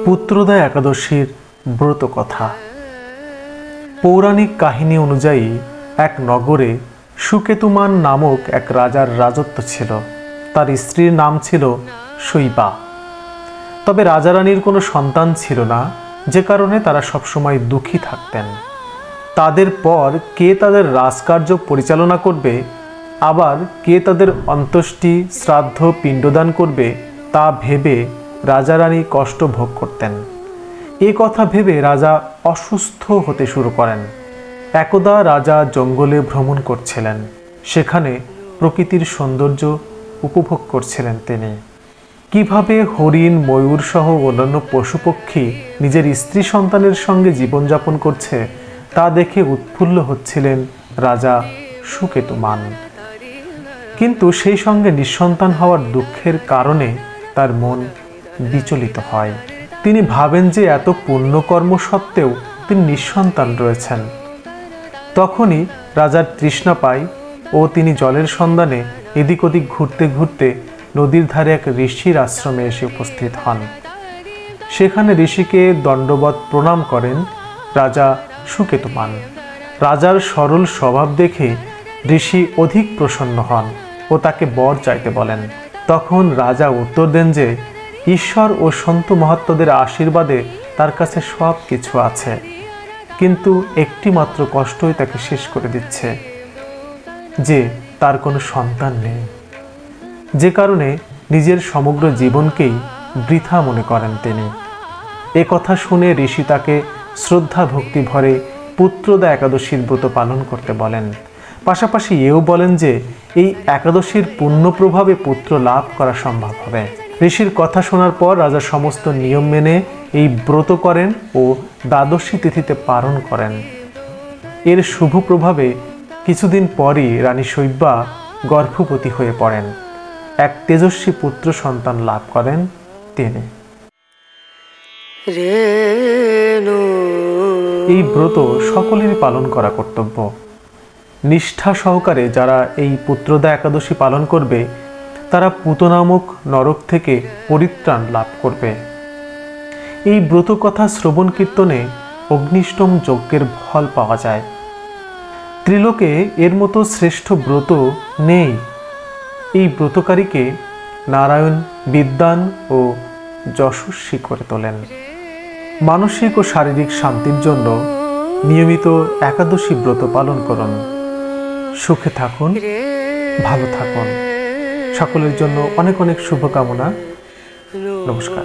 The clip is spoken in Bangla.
পুত্রদা একাদশীর ব্রত কথা। পৌরাণিক কাহিনী অনুযায়ী এক নগরে সুকেতুমান নামক এক রাজার রাজত্ব ছিল। তার স্ত্রীর নাম ছিল শৈবা। তবে রাজারানীর কোনো সন্তান ছিল না, যে কারণে তারা সবসময় দুঃখী থাকতেন। তাদের পর কে তাদের রাজকার্য পরিচালনা করবে, আবার কে তাদের অন্ত্যেষ্টি শ্রাদ্ধ পিণ্ডদান করবে, তা ভেবে রাজারানী কষ্ট ভোগ করতেন। এ কথা ভেবে রাজা অসুস্থ হতে শুরু করেন। একদা রাজা জঙ্গলে ভ্রমণ করছিলেন। সেখানে প্রকৃতির সৌন্দর্য উপভোগ করছিলেন তিনি। কিভাবে হরিণ, ময়ূর সহ অন্যান্য পশুপক্ষী নিজের স্ত্রী সন্তানের সঙ্গে জীবনযাপন করছে তা দেখে উৎফুল্ল হচ্ছিলেন রাজা সুকেতুমান। কিন্তু সেই সঙ্গে নিঃসন্তান হওয়ার দুঃখের কারণে তার মন বিচলিত হয়। তিনি ভাবেন যে এত পুণ্যকর্ম সত্ত্বেও তিনি নিঃসন্তান রয়েছেন। তখনই রাজার তৃষ্ণা পায় ও তিনি জলের সন্ধানে এদিক ওদিক ঘুরতে ঘুরতে নদীর ধারে এক ঋষির আশ্রমে এসে উপস্থিত হন। সেখানে ঋষিকে দণ্ডবৎ প্রণাম করেন রাজা সুকেতুমান। রাজার সরল স্বভাব দেখে ঋষি অধিক প্রসন্ন হন ও তাকে বর চাইতে বলেন। তখন রাজা উত্তর দেন যে ঈশ্বর ও সন্ত মহাত্মাদের আশীর্বাদে তার কাছে সব কিছু আছে, কিন্তু একটি মাত্র কষ্টই তাকে শেষ করে দিচ্ছে, যে তার কোনো সন্তান নেই। যে কারণে নিজের সমগ্র জীবনকেই বৃথা মনে করেন তিনি। এ কথা শুনে ঋষি তাকে শ্রদ্ধা ভক্তি ভরে পুত্রদা একাদশীর ব্রত পালন করতে বলেন। পাশাপাশি এও বলেন যে এই একাদশীর পুণ্য প্রভাবে পুত্র লাভ করা সম্ভব হবে। ঋষির কথা শোনার পর রাজা সমস্ত নিয়ম মেনে এই ব্রত করেন ও দ্বাদশী তিথিতে পালন করেন। এর শুভ প্রভাবে কিছুদিন পরই রানী শৈবা গর্ভবতী হয়ে পড়েন। এক তেজস্বী পুত্র সন্তান লাভ করেন তিনি। এই ব্রত সকলেরই পালন করা কর্তব্য। নিষ্ঠা সহকারে যারা এই পুত্রদা একাদশী পালন করবে তারা পুত নামক নরক থেকে পরিত্রাণ লাভ করবে। এই ব্রত কথা শ্রবণ কীর্তনে অগ্নিষ্টম যজ্ঞের ফল পাওয়া যায়। ত্রিলোকে এর মতো শ্রেষ্ঠ ব্রত নেই। এই ব্রতকারীকে নারায়ণ বিদ্বান ও যশস্বী করে তোলেন। মানসিক ও শারীরিক শান্তির জন্য নিয়মিত একাদশী ব্রত পালন করুন। সুখে থাকুন, ভালো থাকুন। সকলের জন্য অনেক অনেক শুভকামনা। নমস্কার।